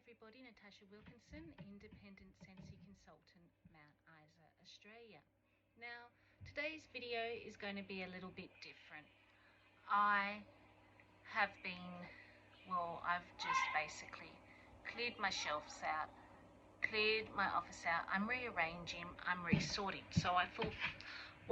everybody, Natasha Wilkinson, Independent Scentsy Consultant, Mount Isa, Australia. Now, today's video is going to be a little bit different. I've just basically cleared my shelves out, cleared my office out, I'm rearranging, I'm resorting. So I thought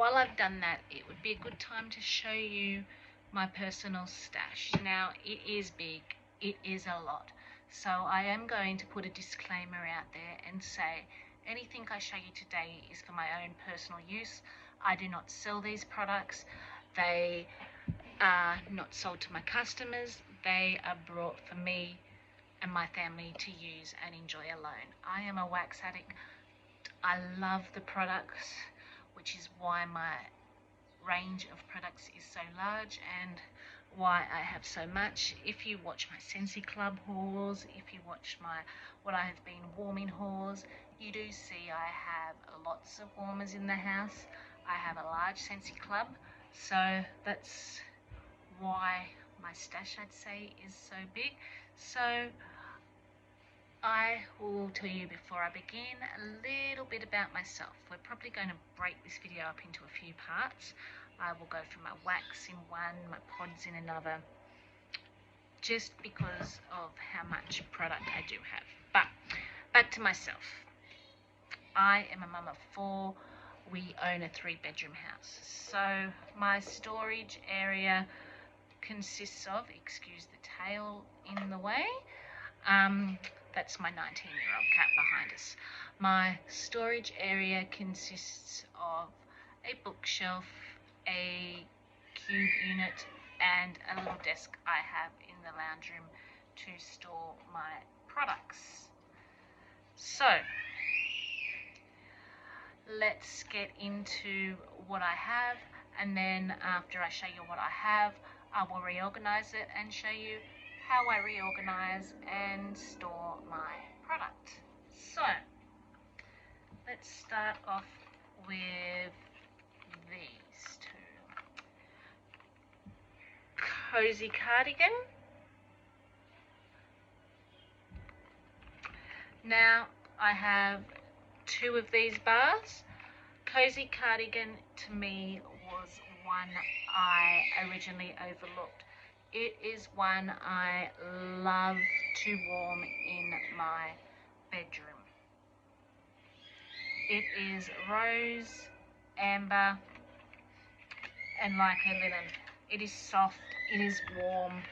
while I've done that, it would be a good time to show you my personal stash. Now, it is big, it is a lot. So I am going to put a disclaimer out there and say anything I show you today is for my own personal use. I do not sell these products. They are not sold to my customers. They are brought for me and my family to use and enjoy alone. I am a wax addict. I love the products, which is why my range of products is so large and why I have so much. If you watch my Scentsy Club hauls, if you watch my what I have been warming hauls, you do see I have lots of warmers in the house. I have a large Scentsy Club, so that's why my stash, I'd say, is so big. So I will tell you before I begin a little bit about myself. We're probably going to break this video up into a few parts. I will go through my wax in one, my pods in another, just because of how much product I do have. But back to myself. I am a mum of 4. We own a 3-bedroom house. So my storage area consists of, excuse the tail in the way, that's my 19-year-old cat behind us. My storage area consists of a bookshelf, a cube unit, and a little desk I have in the lounge room to store my products. So let's get into what I have, and then after I show you what I have, I will reorganize it and show you how I reorganize and store my product. So let's start off with these two. Cozy cardigan. Now I have 2 of these bars. Cozy cardigan to me was one I originally overlooked. It is one I love to warm in my bedroom. It is rose, amber, and like a linen. It is soft, it is warm,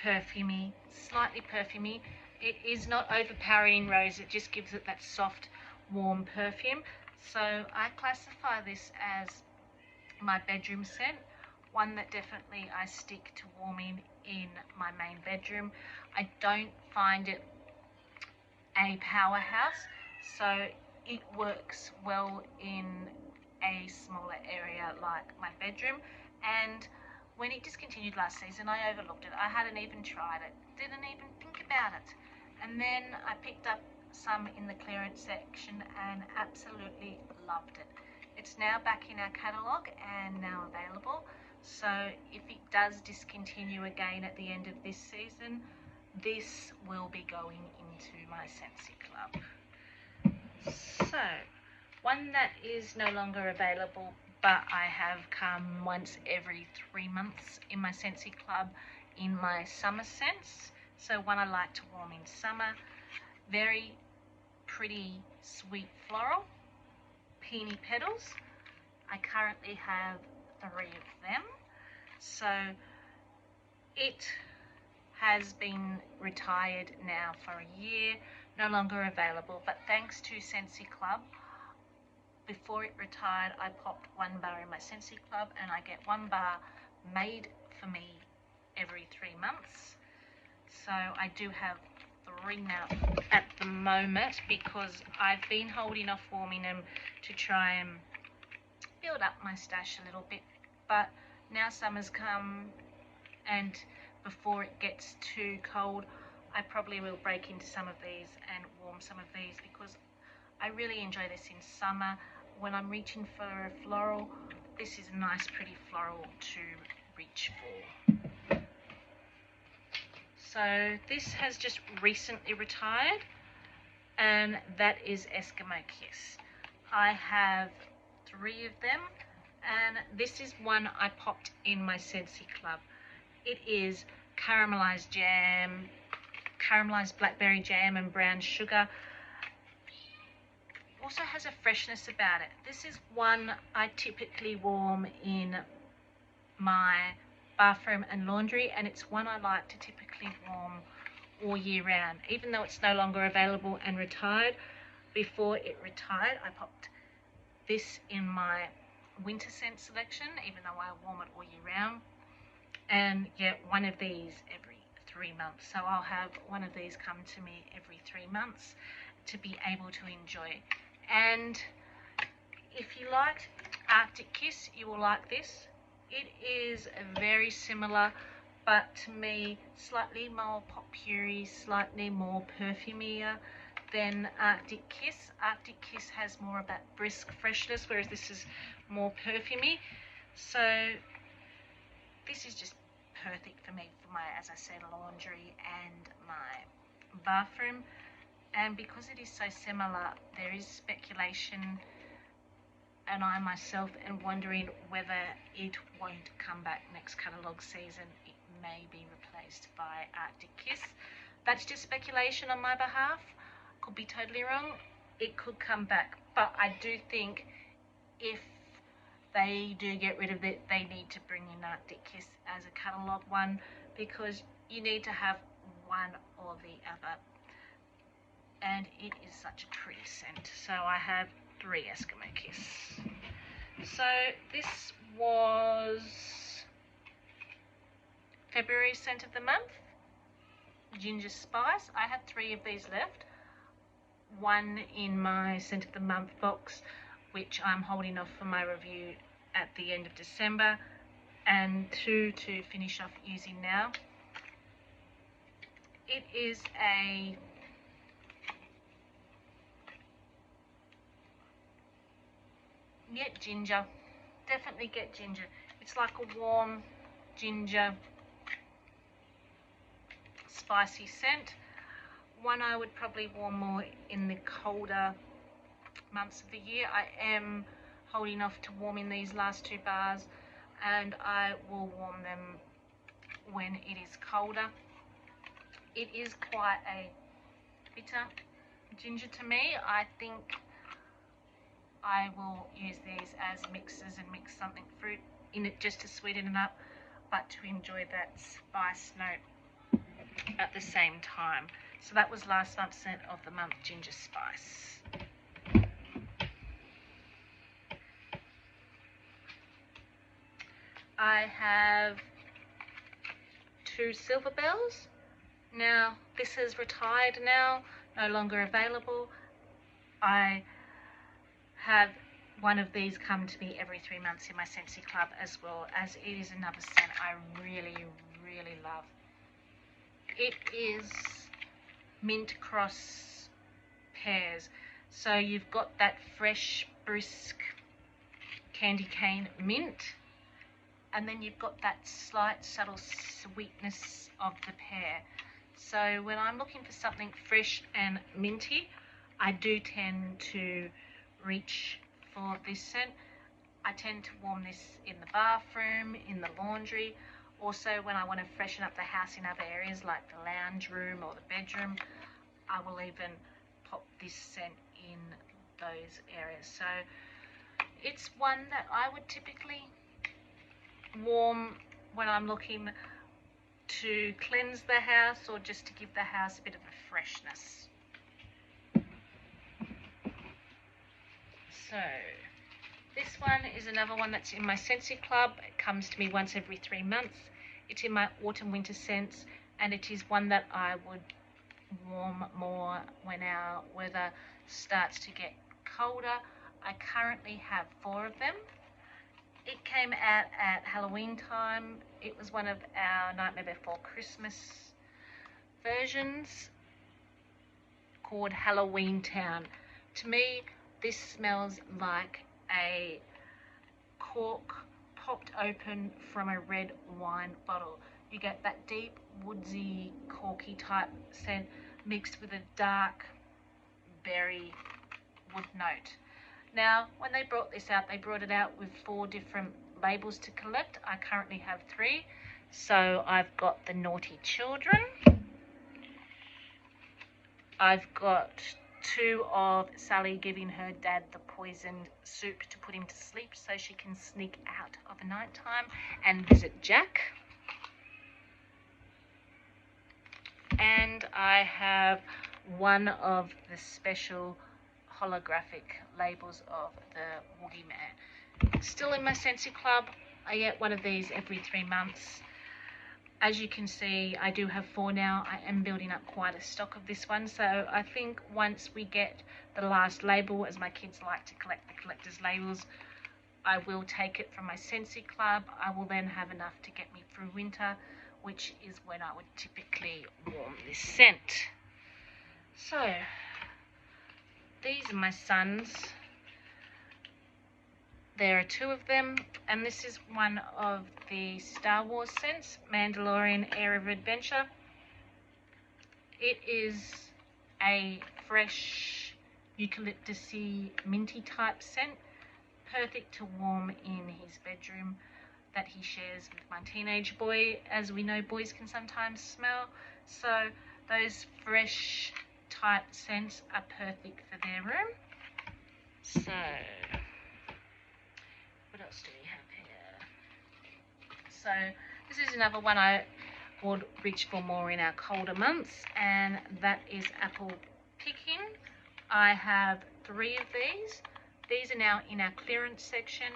perfumey, slightly perfumey. It is not overpowering in rose, it just gives it that soft, warm perfume. So I classify this as my bedroom scent, one that definitely I stick to warming in my main bedroom. I don't find it a powerhouse, so it works well in a smaller area like my bedroom. And when it discontinued last season, I overlooked it. I hadn't even tried it, didn't even think about it. And then I picked up some in the clearance section and absolutely loved it. It's now back in our catalogue and now available. So if it does discontinue again at the end of this season, this will be going into my Scentsy Club. So one that is no longer available, but I have come once every 3 months in my Scentsy Club in my summer scents. So one I like to warm in summer. Very pretty, sweet floral, peony petals. I currently have 3 of them. So it has been retired now for a year, no longer available, but thanks to Scentsy Club, before it retired, I popped 1 bar in my Scentsy Club, and I get 1 bar made for me every 3 months. So I do have 3 now at the moment because I've been holding off warming them to try and build up my stash a little bit. But now summer's come, and before it gets too cold, I probably will break into some of these and warm some of these because I really enjoy this in summer. When I'm reaching for a floral, this is a nice pretty floral to reach for. So this has just recently retired, and that is Eskimo Kiss. I have 3 of them, and this is one I popped in my Scentsy Club. It is caramelized jam, caramelized blackberry jam and brown sugar. Also has a freshness about it. This is one I typically warm in my bathroom and laundry, and it's one I like to typically warm all year round, even though it's no longer available and retired. Before it retired, I popped this in my winter scent selection, even though I warm it all year round, and get one of these every 3 months. So I'll have one of these come to me every 3 months to be able to enjoy. And if you liked Arctic Kiss, you will like this. It is very similar, but to me slightly more pop-purey, slightly more perfumier than Arctic Kiss. Arctic Kiss has more of that brisk freshness, whereas this is more perfumey. So this is just perfect for me for my, as I said, laundry and my bathroom. And because it is so similar, there is speculation, and I myself am wondering whether it won't come back next catalogue season. It may be replaced by Arctic Kiss. That's just speculation on my behalf. Could be totally wrong. It could come back, but I do think if they do get rid of it, they need to bring in Arctic Kiss as a catalogue one, because you need to have one or the other. And it is such a pretty scent. So I have 3 Eskimo Kiss. So this was February scent of the month, Ginger Spice. I had 3 of these left. 1 in my scent of the month box, which I'm holding off for my review at the end of December, and 2 to finish off using now. It is a get ginger, definitely get ginger. It's like a warm ginger spicy scent. One I would probably warm more in the colder months of the year. I am holding off to warming these last 2 bars, and I will warm them when it is colder. It is quite a bitter ginger to me. I think I will use these as mixers and mix something fruit in it just to sweeten it up, but to enjoy that spice note at the same time. So that was last month's scent of the month, Ginger Spice. I have 2 Silver Bells. Now this is retired now, no longer available. I have one of these come to me every 3 months in my Scentsy Club, as well as it is another scent I really love. It is mint cross pears, so you've got that fresh, brisk candy cane mint, and then you've got that slight subtle sweetness of the pear. So when I'm looking for something fresh and minty, I do tend to reach for this scent. I tend to warm this in the bathroom, in the laundry, also when I want to freshen up the house in other areas like the lounge room or the bedroom. I will even pop this scent in those areas. So it's one that I would typically warm when I'm looking to cleanse the house or just to give the house a bit of a freshness. So this one is another one that's in my Scentsy Club. It comes to me once every 3 months. It's in my autumn winter scents, and it is one that I would warm more when our weather starts to get colder. I currently have 4 of them. It came out at Halloween time. It was one of our Nightmare Before Christmas versions called Halloweentown. To me, this smells like a cork popped open from a red wine bottle. you get that deep, woodsy, corky type scent mixed with a dark berry wood note. Now, when they brought this out, they brought it out with 4 different labels to collect. I currently have 3. So I've got the Naughty Children. I've got 2 of Sally giving her dad the poisoned soup to put him to sleep so she can sneak out of a night time and visit Jack. And I have 1 of the special holographic labels of the Woogie Man. Still in my Scentsy Club, I get 1 of these every 3 months. As you can see, I do have 4 now. I am building up quite a stock of this one, so I think once we get the last label, as my kids like to collect the collector's labels, I will take it from my Scentsy Club. I will then have enough to get me through winter, which is when I would typically warm this scent. So, these are my sons. There are 2 of them, and this is one of the Star Wars scents, Mandalorian Air of Adventure. It is a fresh eucalyptusy minty type scent, perfect to warm in his bedroom that he shares with my teenage boy. As we know, boys can sometimes smell, so those fresh type scents are perfect for their room. So, what else do we have here? So this is another one I would reach for more in our colder months, and that is Apple Picking. I have 3 of these. These are now in our clearance section.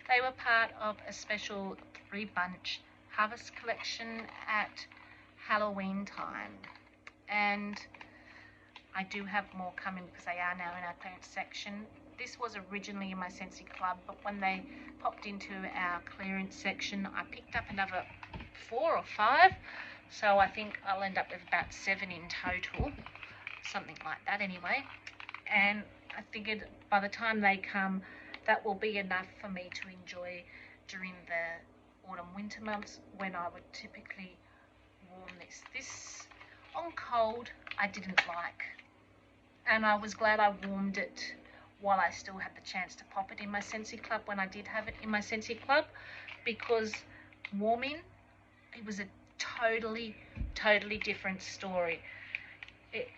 They were part of a special 3-bunch harvest collection at Halloweentown, and I do have more coming because they are now in our clearance section. This was originally in my Scentsy Club, but when they popped into our clearance section, I picked up another 4 or 5. So I think I'll end up with about 7 in total, something like that anyway. And I figured by the time they come, that will be enough for me to enjoy during the autumn-winter months when I would typically warm this. This, on cold, I didn't like. And I was glad I warmed it while I still had the chance to pop it in my Scentsy Club when I did have it in my Scentsy Club, because warming, it was a totally different story. It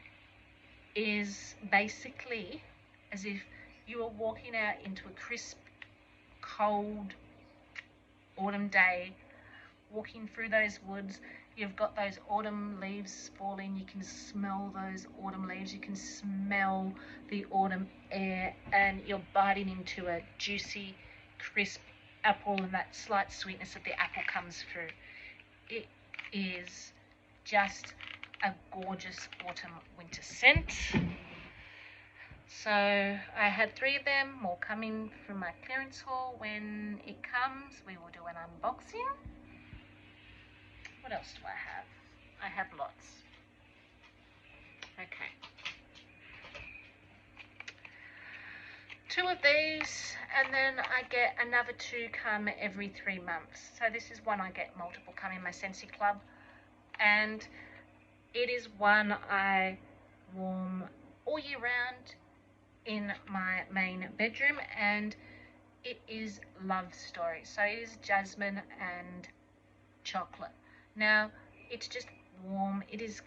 is basically as if you were walking out into a crisp, cold autumn day, walking through those woods. You've got those autumn leaves falling. You can smell those autumn leaves. You can smell the autumn air, and you're biting into a juicy, crisp apple, and that slight sweetness of the apple comes through. It is just a gorgeous autumn-winter scent. So I had 3 of them, more coming from my clearance haul. When it comes, we will do an unboxing. What else do I have? I have lots. Okay. 2 of these, and then I get another 2 come every 3 months. So this is one I get multiple come in my Scentsy Club, and it is one I warm all year round in my main bedroom, and it is Love Story. So it is jasmine and chocolate. Now it's just warm. It is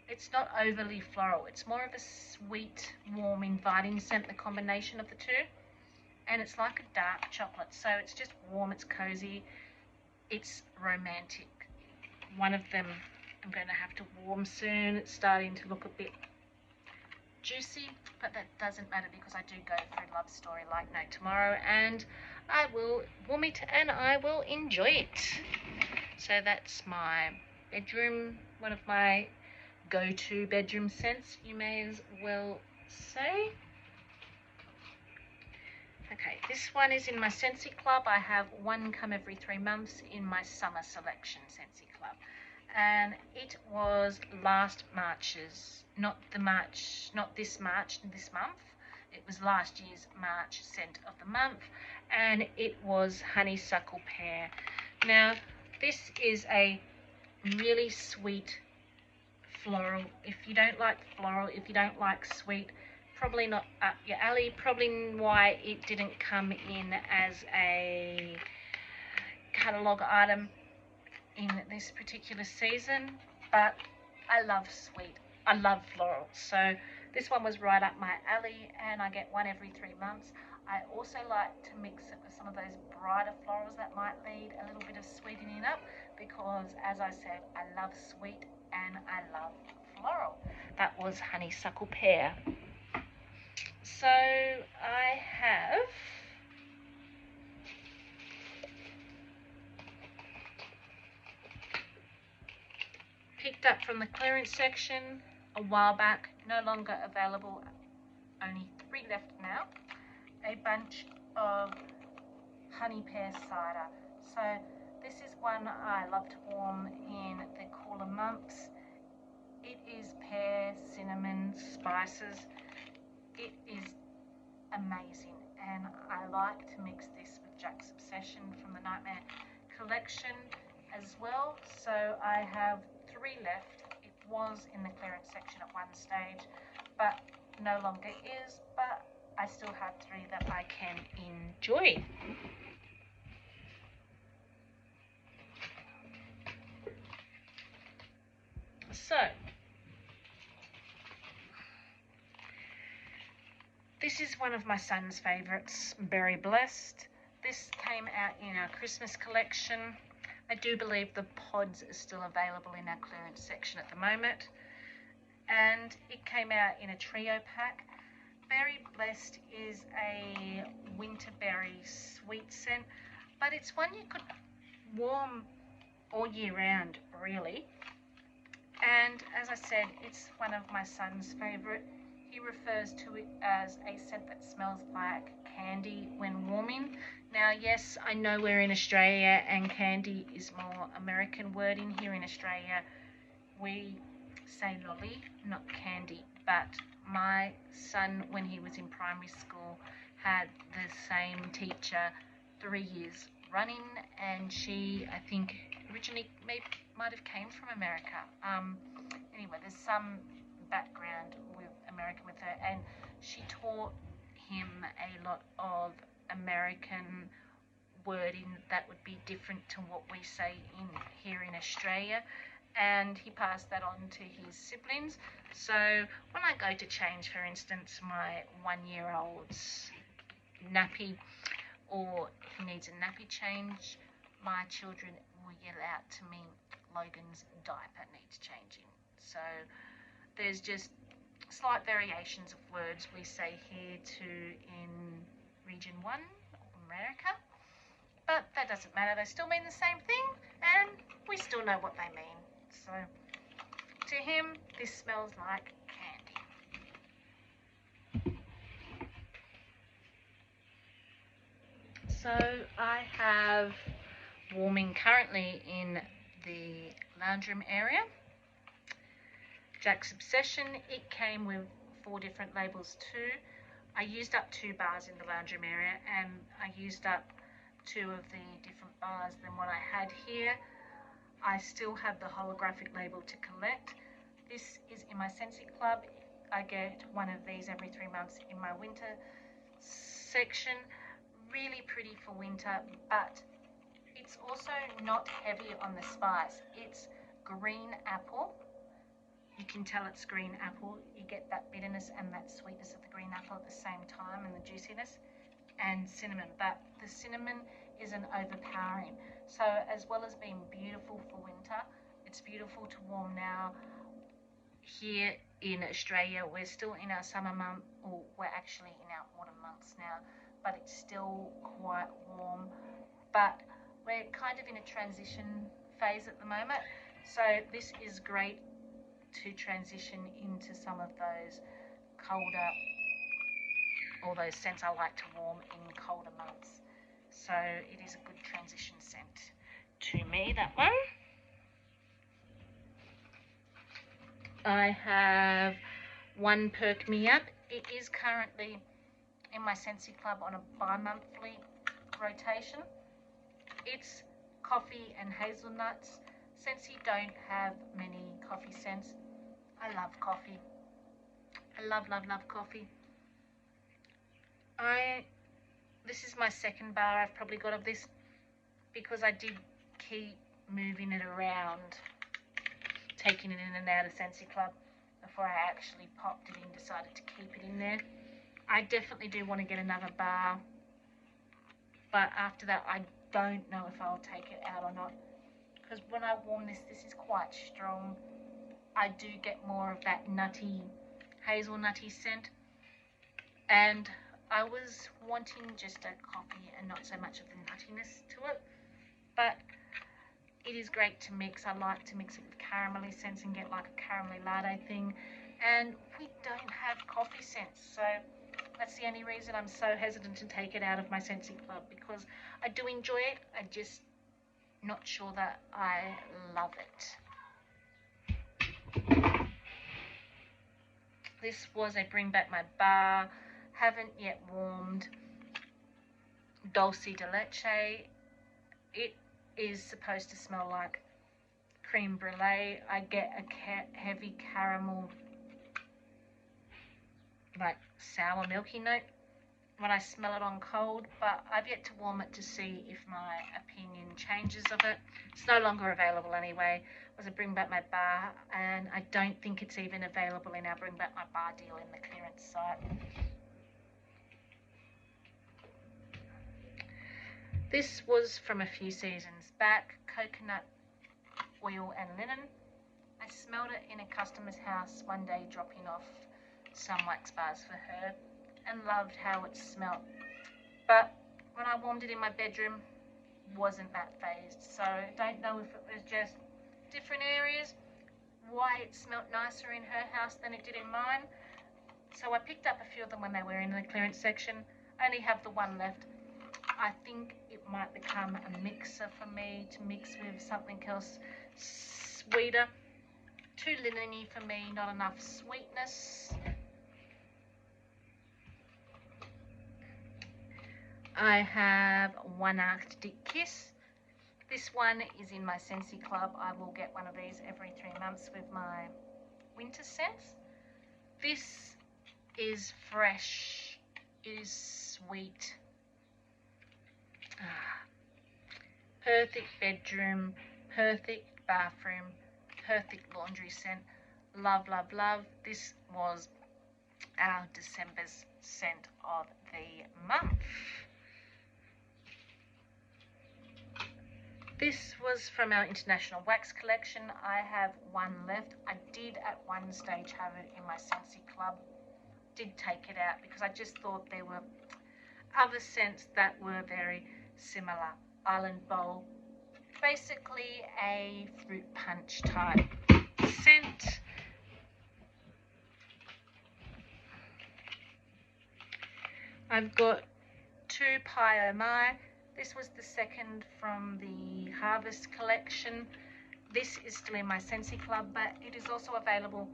it's not overly floral. It's more of a sweet, warm, inviting scent, the combination of the 2. And it's like a dark chocolate. So it's just warm, it's cozy, it's romantic. One of them I'm going to have to warm soon. It's starting to look a bit juicy, but that doesn't matter because I do go through Love Story like no tomorrow, and I will warm it and I will enjoy it. So that's my bedroom, one of my go-to bedroom scents, you may as well say. Okay, this one is in my Scentsy Club. I have 1 come every 3 months in my summer selection Scentsy Club, and it was last March's, not this March, this month. It was last year's March scent of the month, and it was Honeysuckle Pear. Now, This is a really sweet floral. If you don't like floral, if you don't like sweet, probably not up your alley. Probably why it didn't come in as a catalogue item in this particular season, but I love sweet. I love floral. So this one was right up my alley, and I get one every 3 months. I also like to mix it with some of those brighter florals that might need a little bit of sweetening up, because as I said, I love sweet and I love floral. That was Honeysuckle Pear. So I have picked up from the clearance section a while back, no longer available, only 3 left now, a bunch of honey pear cider. So this is one I love to warm in the cooler months. It is pear, cinnamon, spices. It is amazing, and I like to mix this with Jack's Obsession from the Nightmare collection as well. So I have 3 left. It was in the clearance section at one stage, but no longer is, but I still have 3 that I can enjoy. So this is one of my son's favourites, Berry Blessed. This came out in our Christmas collection. I do believe the pods are still available in our clearance section at the moment. And it came out in a trio pack. Berry Blessed is a winter berry sweet scent, but it's one you could warm all year round, really. And as I said, it's one of my son's favourite. He refers to it as a scent that smells like candy when warming. Now, yes, I know we're in Australia and candy is more American wording. Here in Australia, we say lolly, not candy. But my son, when he was in primary school, had the same teacher 3 years running, and she, I think, originally might have came from America. Anyway, there's some background with America with her, and she taught him a lot of American wording that would be different to what we say here in Australia, and he passed that on to his siblings. So when I go to change, for instance, my 1-year-old's nappy, or he needs a nappy change, my children will yell out to me, Logan's diaper needs changing. So there's just slight variations of words we say here to in region 1 of America, but that doesn't matter. They still mean the same thing, and we still know what they mean. So to him, this smells like candy. So I have warming currently in the lounge room area, Jack's Obsession. It came with 4 different labels too. I used up 2 bars in the lounge room area, and I used up 2 of the different bars than what I had here. I still have the holographic label to collect. This is in my Scentsy Club. I get one of these every 3 months in my winter section. Really pretty for winter, but it's also not heavy on the spice. It's green apple. You can tell it's green apple. You get that bitterness and that sweetness of the green apple at the same time, and the juiciness, and cinnamon. But the cinnamon isn't overpowering. So as well as being beautiful for winter, it's beautiful to warm now. Here in Australia, we're still in our summer month, or we're actually in our autumn months now, but it's still quite warm. But we're kind of in a transition phase at the moment, so this is great to transition into some of those colder, or those scents I like to warm in colder months. So it is a good transition scent to me, that one. I have one Perk Me Up. It is currently in my Scentsy Club on a bi-monthly rotation. It's coffee and hazelnuts. Scentsy don't have many coffee scents. I love coffee. I love, love, love coffee. This is my second bar I've probably got of this, because I did keep moving it around, taking it in and out of Scentsy Club before I actually popped it in, decided to keep it in there. I definitely do want to get another bar, but after that I don't know if I'll take it out or not, because when I warm this, this is quite strong. I do get more of that nutty, hazelnutty scent, and I was wanting just a coffee and not so much of the nuttiness to it, but it is great to mix. I like to mix it with caramelly scents and get like a caramelly latte thing, and we don't have coffee scents, so that's the only reason I'm so hesitant to take it out of my Scentsy Club, because I do enjoy it. I'm just not sure that I love it. This was a Bring Back My Bar, haven't yet warmed, Dulce De Leche. It is supposed to smell like creme brulee. I get a heavy caramel, like sour milky note when I smell it on cold, but I've yet to warm it to see if my opinion changes of it. It's no longer available anyway. It was a Bring Back My Bar, and I don't think it's even available in our Bring Back My Bar deal in the clearance site. This was from a few seasons back, coconut oil and linen. I smelled it in a customer's house one day, dropping off some wax bars for her, and loved how it smelled. But when I warmed it in my bedroom, wasn't that phased. So I don't know if it was just different areas, why it smelled nicer in her house than it did in mine. So I picked up a few of them when they were in the clearance section. I only have the one left. I think it might become a mixer for me to mix with something else sweeter. Too linen-y for me, not enough sweetness. I have one Arctic Kiss. This one is in my Scentsy Club. I will get one of these every 3 months with my winter scents. This is fresh. It is sweet. Perfect bedroom, perfect bathroom, perfect laundry scent. Love, love, love. This was our December's scent of the month. This was from our International Wax collection. I have one left. I did at one stage have it in my Scentsy Club. Did take it out because I just thought there were other scents that were very similar. Island Bowl, basically a fruit punch type scent. I've got two Pie Oh My. This was the second from the Harvest collection. This is still in my Scentsy Club, but it is also available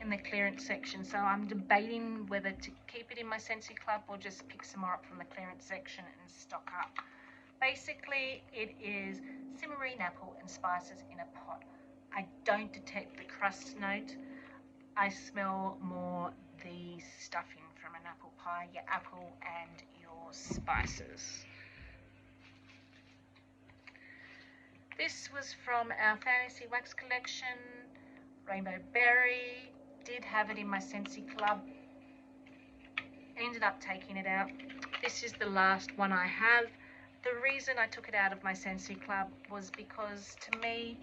in the clearance section. So I'm debating whether to keep it in my Scentsy Club or just pick some more up from the clearance section and stock up. Basically, it is cimarine, apple and spices in a pot. I don't detect the crust note. I smell more the stuffing from an apple pie, your apple and your spices. This was from our Fantasy Wax collection, Rainbow Berry. Did have it in my Scentsy Club. Ended up taking it out. This is the last one I have. The reason I took it out of my Scentsy Club was because, to me,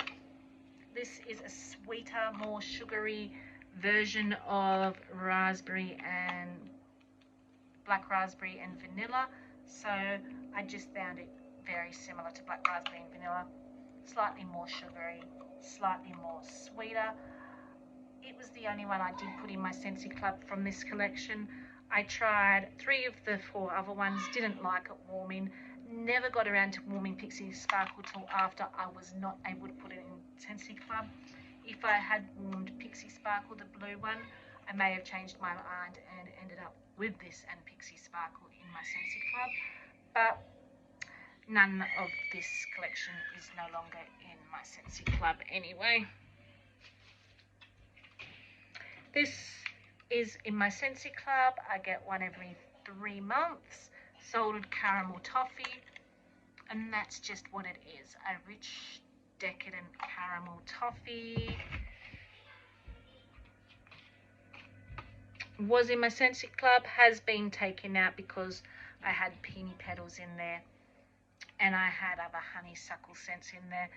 this is a sweeter, more sugary version of raspberry and black raspberry and vanilla. So I just found it very similar to black raspberry and vanilla. Slightly more sugary, slightly more sweeter. It was the only one I did put in my Scentsy Club from this collection. I tried 3 of the 4 other ones, didn't like it warming. Never got around to warming Pixie Sparkle till after I was not able to put it in Scentsy Club. If I had warmed Pixie Sparkle, the blue one, I may have changed my mind and ended up with this and Pixie Sparkle in my Scentsy Club. But none of this collection is no longer in my Scentsy Club anyway. This is in my Scentsy Club. I get one every 3 months. Salted caramel toffee, and that's just what it is, a rich decadent caramel toffee. Was in my Scentsy Club, has been taken out because I had peony petals in there and I had other honeysuckle scents in there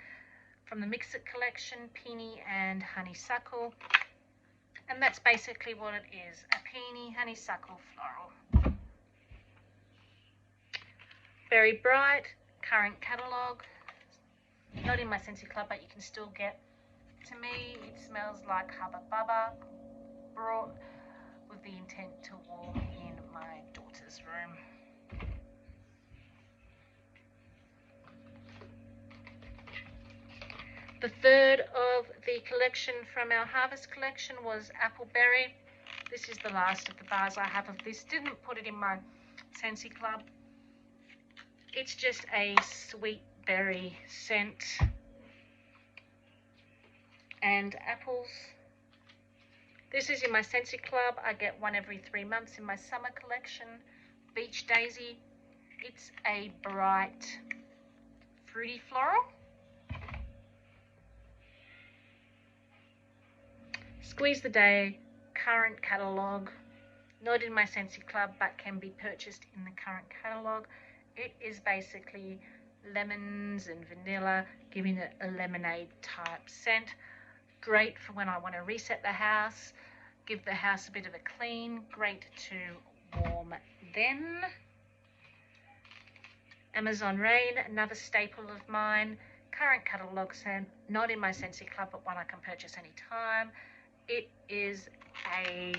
from the Mix It collection, peony and honeysuckle, and that's basically what it is, a peony honeysuckle floral. Very bright, current catalogue, not in my Scentsy Club, but you can still get. To me, it smells like Hubba Bubba, brought with the intent to warm in my daughter's room. The third of the collection from our Harvest collection was Appleberry. This is the last of the bars I have of this. Didn't put it in my Scentsy Club. It's just a sweet berry scent and apples. This is in my Scentsy Club. I get one every 3 months in my summer collection, Beach Daisy. It's a bright fruity floral. Squeeze the Day, current catalogue, not in my Scentsy Club but can be purchased in the current catalogue. It is basically lemons and vanilla, giving it a lemonade type scent. Great for when I want to reset the house, give the house a bit of a clean. Great to warm then. Amazon Rain, another staple of mine. Current catalogue scent, not in my Scentsy Club but one I can purchase anytime. It is a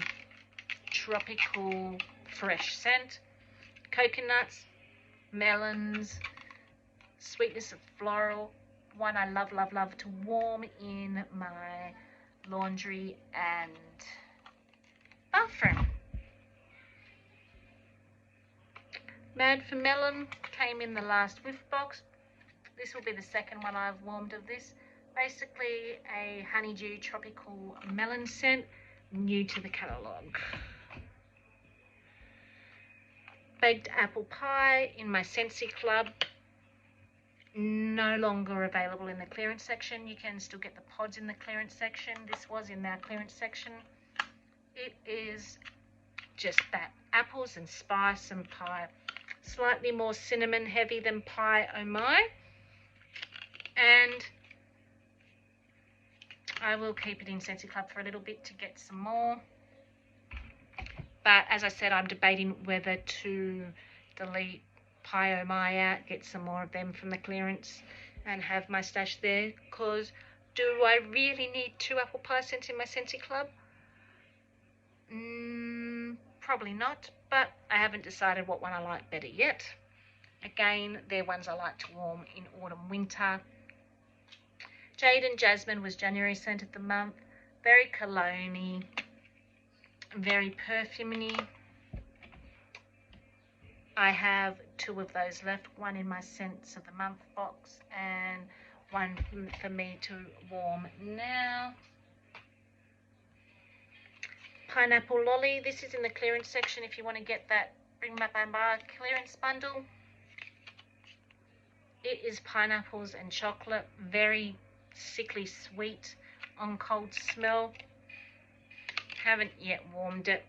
tropical fresh scent. Coconuts, melons, sweetness of floral. One I love, love, love to warm in my laundry and bathroom. Mad for Melon came in the last whiff box. This will be the second one I've warmed of this. Basically a honeydew tropical melon scent, new to the catalogue. Baked apple pie in my Scentsy Club, no longer available in the clearance section. You can still get the pods in the clearance section. This was in our clearance section. It is just that, apples and spice and pie. Slightly more cinnamon heavy than pie oh my, and I will keep it in Scentsy Club for a little bit to get some more. But as I said, I'm debating whether to delete Pie Oh My out, get some more of them from the clearance and have my stash there. Because do I really need 2 apple pie scents in my Scentsy Club? Probably not, but I haven't decided what one I like better yet. Again, they're ones I like to warm in autumn, winter. Jade and Jasmine was January scent of the month. Very cologne-y, very perfumey. I have 2 of those left, one in my Scents of the Month box and one for me to warm now. Pineapple Lolly, this is in the clearance section if you want to get that Bring My Bamba clearance bundle. It is pineapples and chocolate, very sickly sweet on cold smell. Haven't yet warmed it.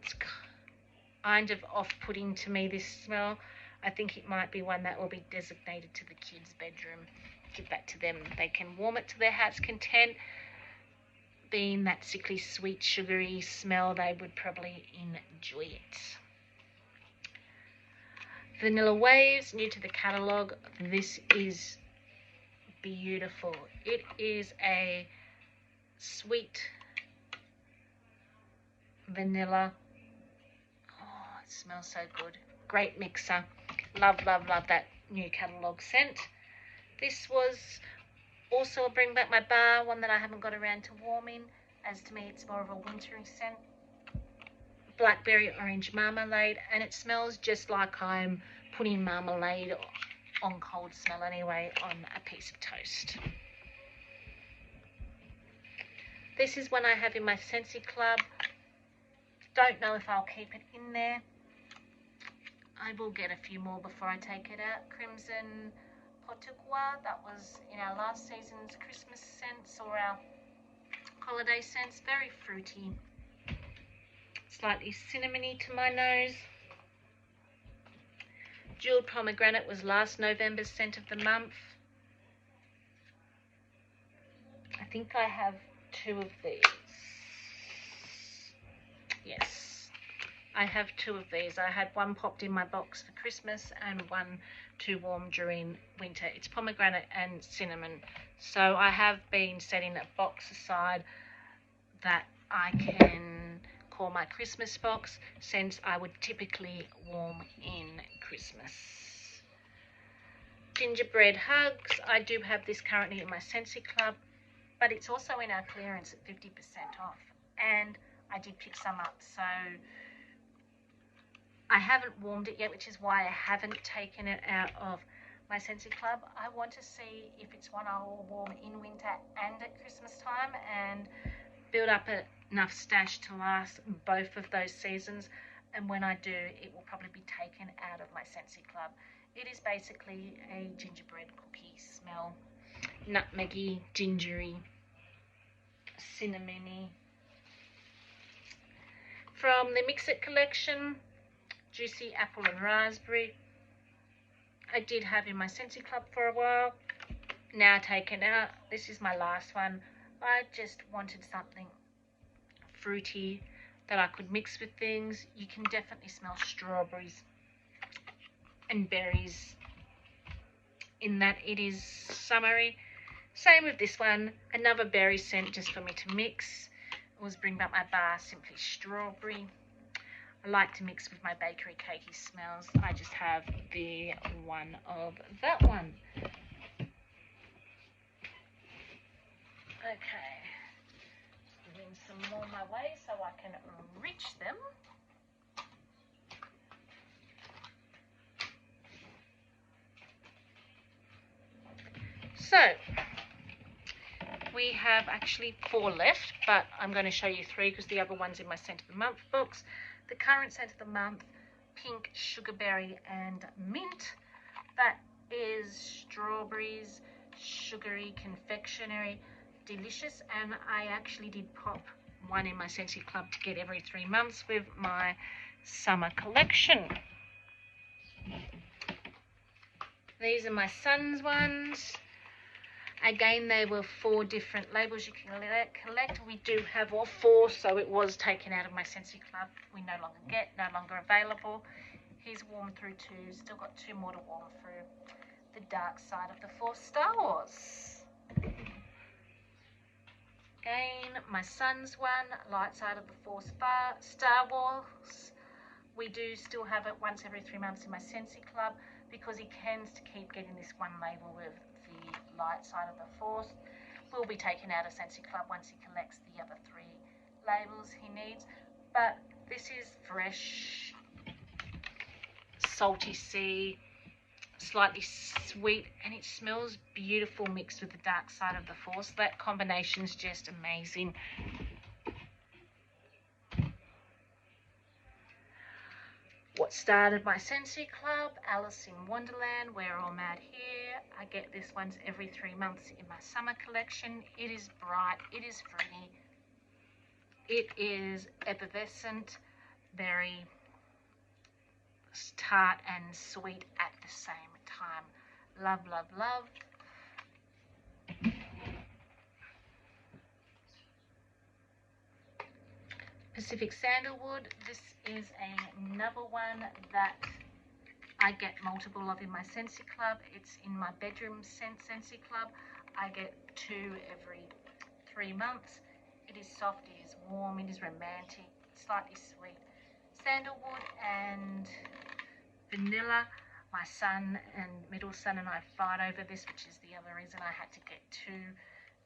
It's kind of off-putting to me, this smell. I think it might be one that will be designated to the kids' bedroom. Give that to them. They can warm it to their heart's content. Being that sickly sweet sugary smell, they would probably enjoy it. Vanilla Waves, new to the catalogue. This is beautiful. It is a sweet vanilla. Oh, it smells so good. Great mixer. Love, love, love that new catalogue scent. This was also a Bring Back My Bar, one that I haven't got around to warming, as to me it's more of a wintry scent. Blackberry Orange Marmalade, and it smells just like I'm putting marmalade on cold smell anyway on a piece of toast. This is one I have in my Scentsy Club. Don't know if I'll keep it in there. I will get a few more before I take it out. Crimson Potugua, that was in our last season's Christmas scents or our holiday scents. Very fruity, slightly cinnamony to my nose. Jeweled Pomegranate was last November's scent of the month. I think I have 2 of these. Yes, I have 2 of these. I had one popped in my box for Christmas and one too warm during winter. It's pomegranate and cinnamon. So I have been setting a box aside that I can call my Christmas box, since I would typically warm in Christmas. Gingerbread Hugs. I do have this currently in my Scentsy Club, but it's also in our clearance at 50% off. And I did pick some up, so I haven't warmed it yet, which is why I haven't taken it out of my Scentsy Club. I want to see if it's one I will warm in winter and at Christmas time and build up enough stash to last both of those seasons. And when I do, it will probably be taken out of my Scentsy Club. It is basically a gingerbread cookie smell. Nutmeggy, gingery, cinnamony. From the Mix It collection, Juicy Apple and Raspberry. I did have in my Scentsy Club for a while. Now taken out. This is my last one. I just wanted something fruity that I could mix with things. You can definitely smell strawberries and berries in that it is summery. Same with this one, another berry scent just for me to mix. It was Bring Back My Bar Simply Strawberry. I like to mix with my bakery cakey smells. I just have the one of that one. Okay, bring some more my way so I can reach them. So, we have actually 4 left, but I'm going to show you 3 because the other one's in my Scent of the Month box. The current Scent of the Month, Pink, Sugarberry and Mint. That is strawberries, sugary, confectionery, delicious. And I actually did pop one in my Scentsy Club to get every 3 months with my summer collection. These are my son's ones. Again, there were 4 different labels you can collect. We do have all 4, so it was taken out of my Scentsy Club. We no longer available. He's warmed through 2, still got 2 more to warm through. The Dark Side of the Force Star Wars. Again, my son's one, Light Side of the Force Star Wars. We do still have it once every 3 months in my Scentsy Club because he tends to keep getting this one label with the Light Side of the Force. Will be taken out of Scentsy Club once he collects the other 3 labels he needs. But this is fresh, salty sea, slightly sweet, and it smells beautiful mixed with the Dark Side of the Force. That combination's just amazing. What started my Scentsy Club, Alice in Wonderland, We're All Mad Here. I get this once every 3 months in my summer collection. It is bright, it is fruity, it is effervescent, very tart and sweet at the same time. Love, love, love. Pacific Sandalwood. This is another one that I get multiple of in my Scentsy Club. It's in my bedroom Scentsy Club. I get 2 every 3 months. It is soft, it is warm, it is romantic, slightly sweet. Sandalwood and vanilla. My son and middle son and I fight over this, which is the other reason I had to get 2,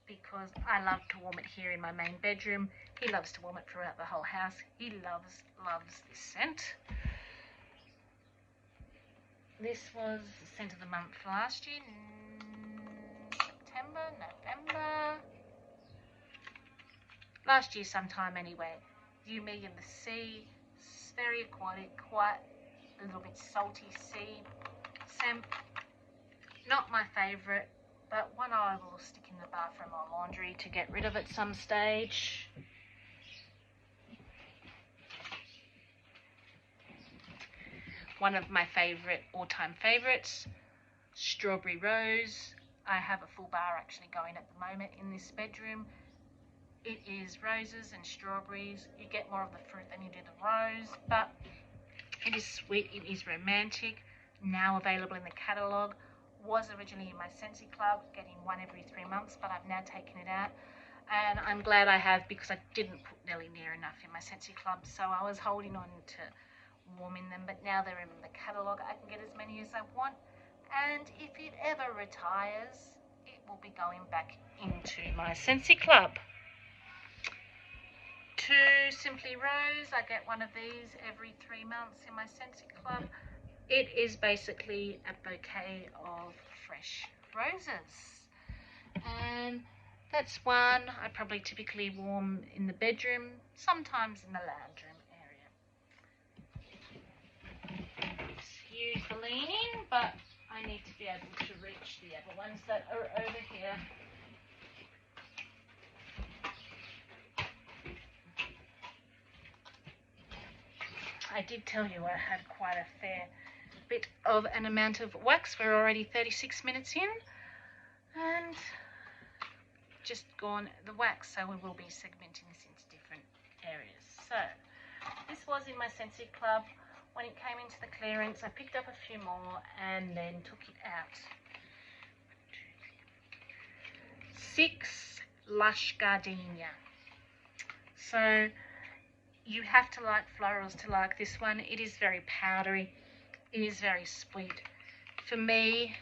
because I love to warm it here in my main bedroom. He loves to warm it throughout the whole house. He loves this scent. This was scent of the month last year, September, November. Last year sometime anyway. You, Me and the Sea. It's very aquatic, quite a little bit salty sea scent. Not my favourite, but one I will stick in the bathroom or laundry to get rid of at some stage. One of my favourite, all-time favourites, Strawberry Rose. I have a full bar actually going at the moment in this bedroom. It is roses and strawberries. You get more of the fruit than you do the rose, but it is sweet, it is romantic. Now available in the catalogue. Was originally in my Scentsy Club, getting one every 3 months, but I've now taken it out. And I'm glad I have, because I didn't put nearly near enough in my Scentsy Club, so I was holding on to warming them, but now they're in the catalogue. I can get as many as I want, and if it ever retires, it will be going back into my Scentsy Club. To Simply Rose, I get one of these every 3 months in my Scentsy Club. It is basically a bouquet of fresh roses, and that's one I probably typically warm in the bedroom, sometimes in the lounge room area. Excuse the leaning, but I need to be able to reach the other ones that are over here. I did tell you I had quite a fair bit of an amount of wax. We're already 36 minutes in and just gone the wax, so we will be segmenting this into different areas. So this was in my Scentsy Club. When it came into the clearance, I picked up a few more and then took it out. 6 Lush Gardenia. So you have to like florals to like this one. It is very powdery. It is very sweet. For me,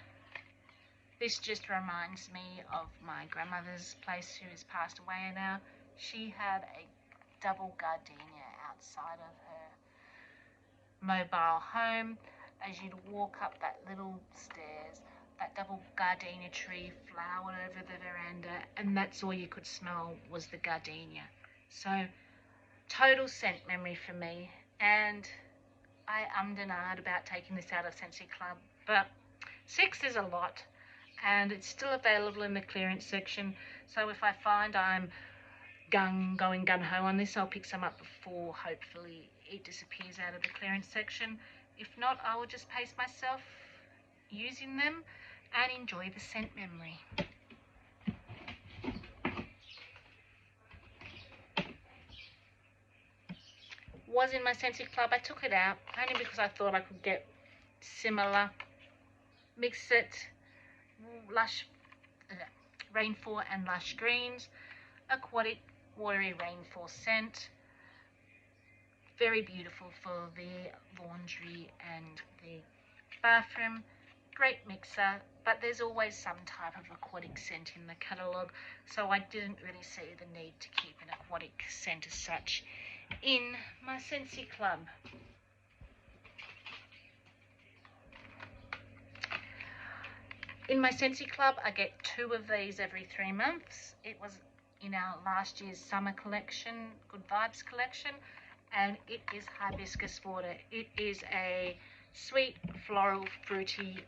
this just reminds me of my grandmother's place, who has passed away now. She had a double gardenia outside of her mobile home. As you'd walk up that little stairs, that double gardenia tree flowered over the veranda, and that's all you could smell was the gardenia. So total scent memory for me, and I ummed and ahed about taking this out of Scentsy Club, but 6 is a lot, and it's still available in the clearance section. So if I find I'm going gun-ho on this, I'll pick some up before hopefully it disappears out of the clearance section. If not, I will just pace myself using them and enjoy the scent memory. Was in my Scentsy Club. I took it out only because I thought I could get similar. Mix it, Lush Rainfall and Lush Greens, aquatic watery rainfall scent. Very beautiful for the laundry and the bathroom. Great mixer, but there's always some type of aquatic scent in the catalogue, so I didn't really see the need to keep an aquatic scent as such in my Scentsy Club. In my Scentsy Club, I get 2 of these every 3 months. It was in our last year's summer collection, Good Vibes collection, and it is hibiscus water. It is a sweet, floral, fruity,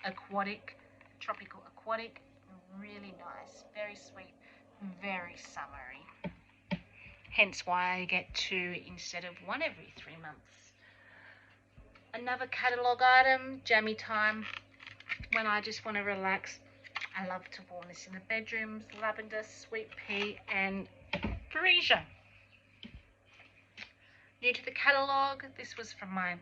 aquatic, tropical aquatic, really nice, very sweet, very summery. Hence why I get 2 instead of 1 every 3 months. Another catalogue item, jammy time. When I just want to relax, I love to warm this in the bedrooms. Lavender, sweet pea and freesia. New to the catalogue, this was from my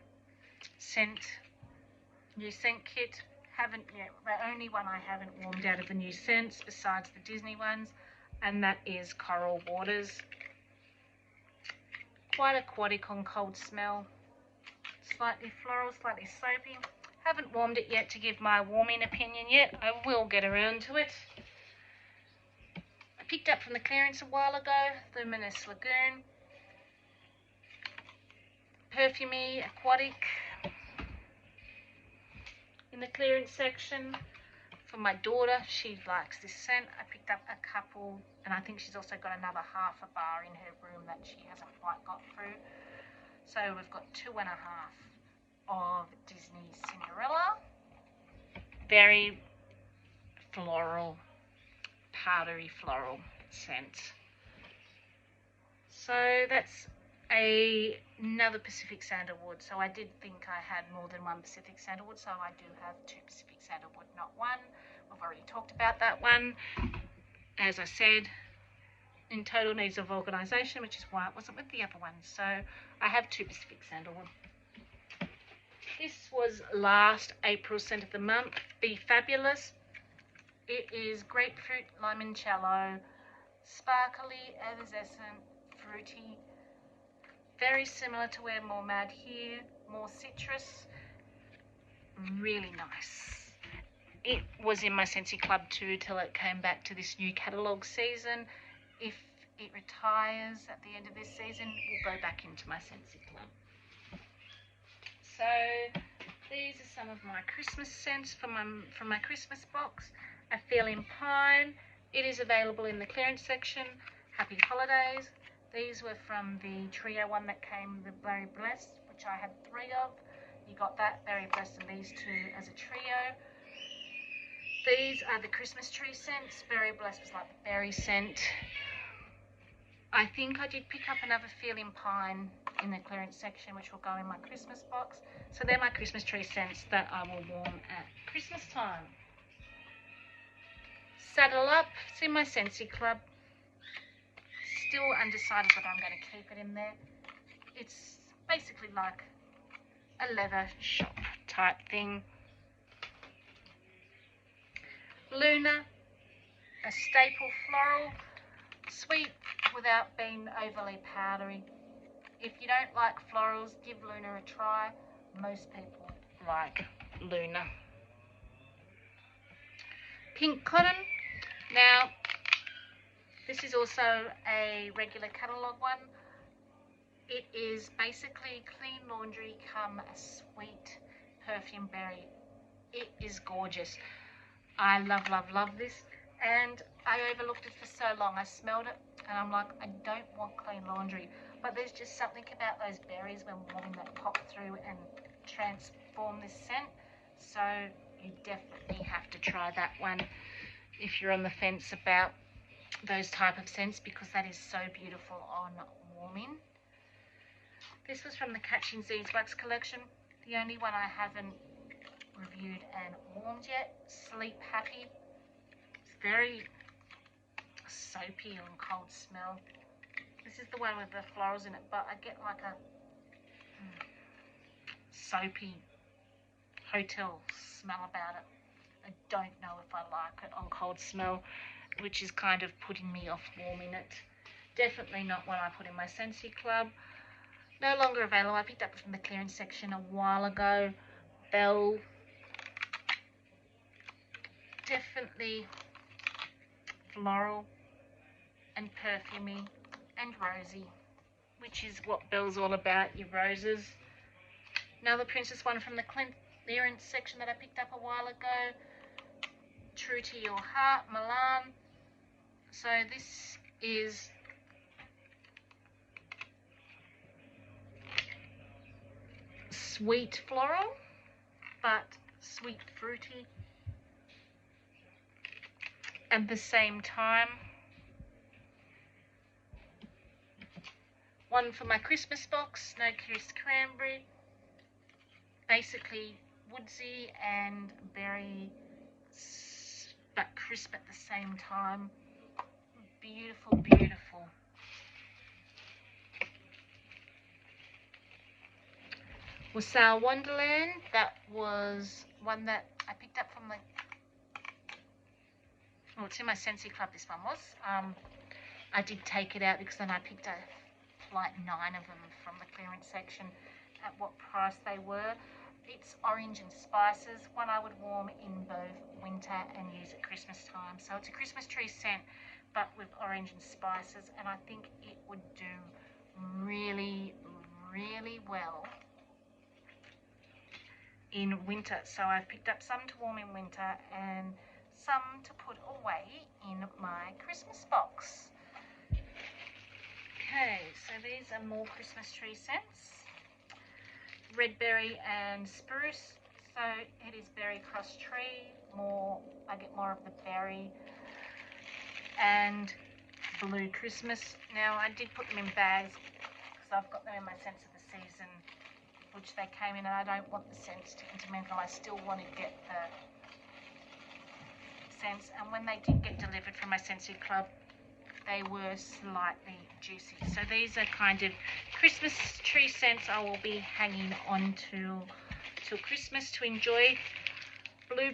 new scent kit. Haven't yet, the only one I haven't warmed out of the new scents besides the Disney ones, and that is Coral Waters. Quite aquatic on cold smell, slightly floral, slightly soapy. Haven't warmed it yet to give my warming opinion yet. I will get around to it. I picked up from the clearance a while ago, Luminous Lagoon. Perfumey, aquatic. in the clearance section. For my daughter, she likes this scent. I picked up a couple, and I think she's also got another half a bar in her room that she hasn't quite got through. So we've got 2.5 of Disney's Cinderella. Very floral, powdery floral scent. So that's another Pacific Sandalwood. So I did think I had more than one Pacific Sandalwood, so I do have 2 Pacific Sandalwood, not one. We've already talked about that one. As I said, in total needs of organisation, which is why it wasn't with the other one. So I have 2 Pacific Sandalwood. This was last April scent of the month, Be Fabulous. It is grapefruit, limoncello, sparkly, evanescent, fruity. Very similar to Wear More Mad here, more citrus. Really nice. It was in my Scentsy Club too till it came back to this new catalogue season. If it retires at the end of this season, we'll go back into my Scentsy Club. So these are some of my Christmas scents from my Christmas box. A Feeling Pine. It is available in the clearance section. Happy Holidays. These were from the trio one that came, the Very Blessed, which I had 3 of. You got that, Very Blessed, and these 2 as a trio. These are the Christmas tree scents. Very Blessed was like the berry scent. I think I did pick up another Feeling Pine in the clearance section, which will go in my Christmas box. So they're my Christmas tree scents that I will warm at Christmas time. Saddle Up, it's in my Scentsy Club. Still undecided whether I'm going to keep it in there. It's basically like a leather shop type thing. Luna, a staple floral, sweet without being overly powdery. If you don't like florals, give Luna a try. Most people like Luna. Pink Cotton. Now, this is also a regular catalogue one. It is basically clean laundry come a sweet perfume berry. It is gorgeous. I love, love, love this. And I overlooked it for so long. I smelled it and I'm like, I don't want clean laundry. But there's just something about those berries when warming that pop through and transform this scent. So you definitely have to try that one if you're on the fence about those type of scents, because that is so beautiful on warming. This was from the Catching Z's Wax collection. The only one I haven't reviewed and warmed yet. Sleep Happy. It's very soapy and cold smell. This is the one with the florals in it, but I get like a soapy hotel smell about it. I don't know if I like it on cold smell, which is kind of putting me off warming it. Definitely not one I put in my Scentsy Club. No longer available. I picked up from the clearance section a while ago. Belle. Definitely floral and perfumey and rosy, which is what Belle's all about, your roses. Another Princess one from the clearance section that I picked up a while ago. True to Your Heart, Milan. So this is sweet floral, but sweet fruity at the same time. One for my Christmas box, Snow Kissed Cranberry. Basically woodsy and berry, but crisp at the same time. Beautiful, beautiful. Wassail Wonderland, that was one that I picked up from the, well, it's in my Scentsy Club, this one was. I did take it out because then I picked up like 9 of them from the clearance section at what price they were. It's orange and spices, one I would warm in both winter and use at Christmas time. So it's a Christmas tree scent, but with orange and spices, and I think it would do really, really well in winter. So I've picked up some to warm in winter and some to put away in my Christmas box. Okay, so these are more Christmas tree scents. Red berry and spruce. So it is berry cross tree. I get more of the berry and blue Christmas. Now I did put them in bags because I've got them in my scents of the season, which they came in, and I don't want the scents to intermingle. I still want to get the scents, and when they did get delivered from my Scentsy Club, they were slightly juicy. So these are kind of Christmas tree scents I will be hanging on till Christmas to enjoy. Blue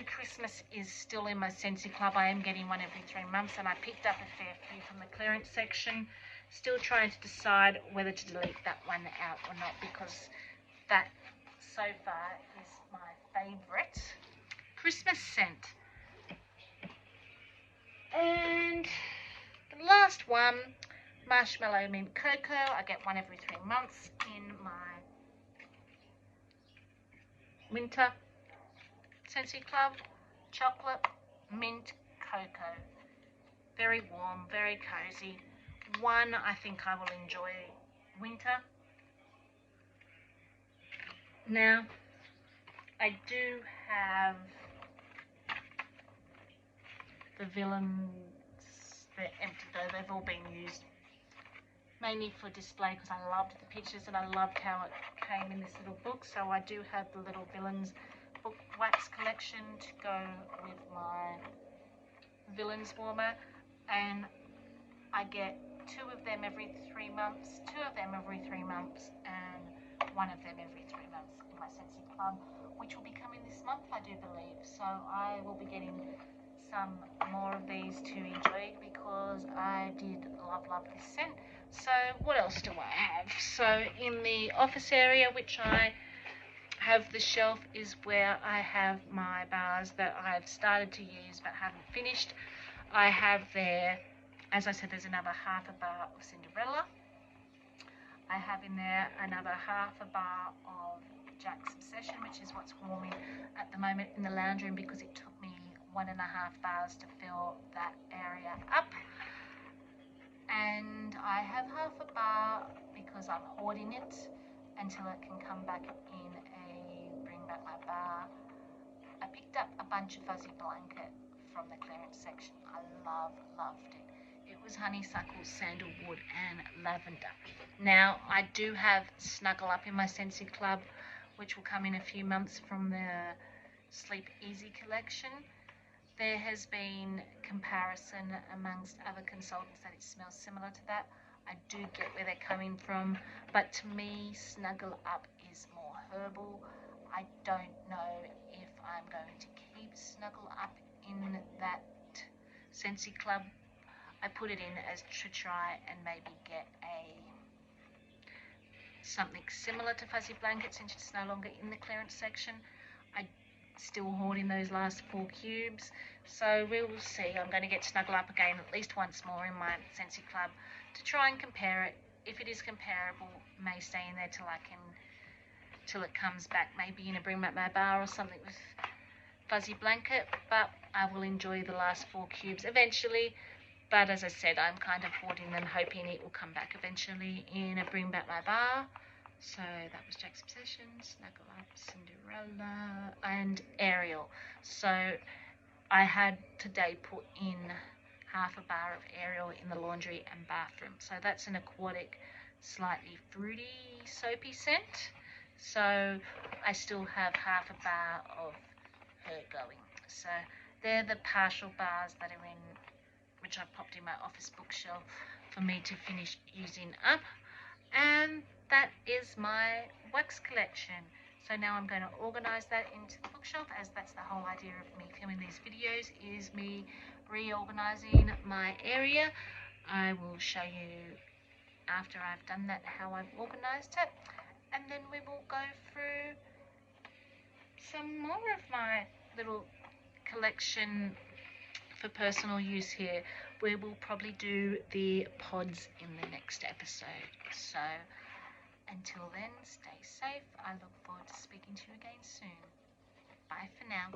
Christmas is still in my Scentsy Club. I am getting one every 3 months, and I picked up a fair few from the clearance section. Still trying to decide whether to delete that one out or not, because that so far is my favourite Christmas scent. And the last one, Marshmallow Mint Cocoa. I get one every 3 months in my winter Scentsy Club. Chocolate Mint Cocoa. Very warm, very cozy. One I think I will enjoy winter. Now, I do have the villains. They're empty though, they've all been used mainly for display because I loved the pictures and I loved how it came in this little book. So I do have the little villains book wax collection to go with my villains warmer, and I get 2 of them every 3 months, 2 of them every 3 months, and 1 of them every 3 months in my Scentsy Club, which will be coming this month, I do believe. So I will be getting some more of these to enjoy because I did love this scent. So what else do I have? So in the office area, which I have the shelf, is where I have my bars that I've started to use but haven't finished. I have there, as I said, there's another half a bar of Cinderella. I have in there another half a bar of Jack's Obsession, which is what's warming at the moment in the lounge room because it took me 1.5 bars to fill that area up. And I have half a bar because I'm hoarding it until it can come back in a Bring Back My Bar. I picked up a bunch of fuzzy blanket from the clearance section. I loved it. It was honeysuckle, sandalwood and lavender. Now I do have Snuggle Up in my Scentsy Club, which will come in a few months from the Sleep Easy collection. There has been comparison amongst other consultants that it smells similar to that. I do get where they're coming from, but to me Snuggle Up is more herbal. I don't know if I'm going to keep Snuggle Up in that Scentsy Club. I put it in as to try and maybe get something similar to Fuzzy Blanket since it's no longer in the clearance section. I still hoarding those last 4 cubes, so we will see. I'm going to get Snuggle Up again at least once more in my Scentsy Club to try and compare it. If it is comparable, may stay in there till it comes back, maybe in a Bring Back My Bar or something with Fuzzy Blanket, but I will enjoy the last 4 cubes eventually. But as I said, I'm kind of hoarding them, hoping it will come back eventually in a Bring Back My Bar. So that was Jack's Obsession, Snuggle Up, Cinderella and Ariel. So I had today put in half a bar of Ariel in the laundry and bathroom. So that's an aquatic, slightly fruity, soapy scent. So I still have half a bar of her going. So they're the partial bars that are in, which I popped in my office bookshelf for me to finish using up. And that is my wax collection. So now I'm going to organise that into the bookshelf, as that's the whole idea of me filming these videos, is me reorganising my area. I will show you after I've done that how I've organised it, and then we will go through some more of my little collection for personal use here. We will probably do the pods in the next episode. So Until then, stay safe. I look forward to speaking to you again soon. Bye for now.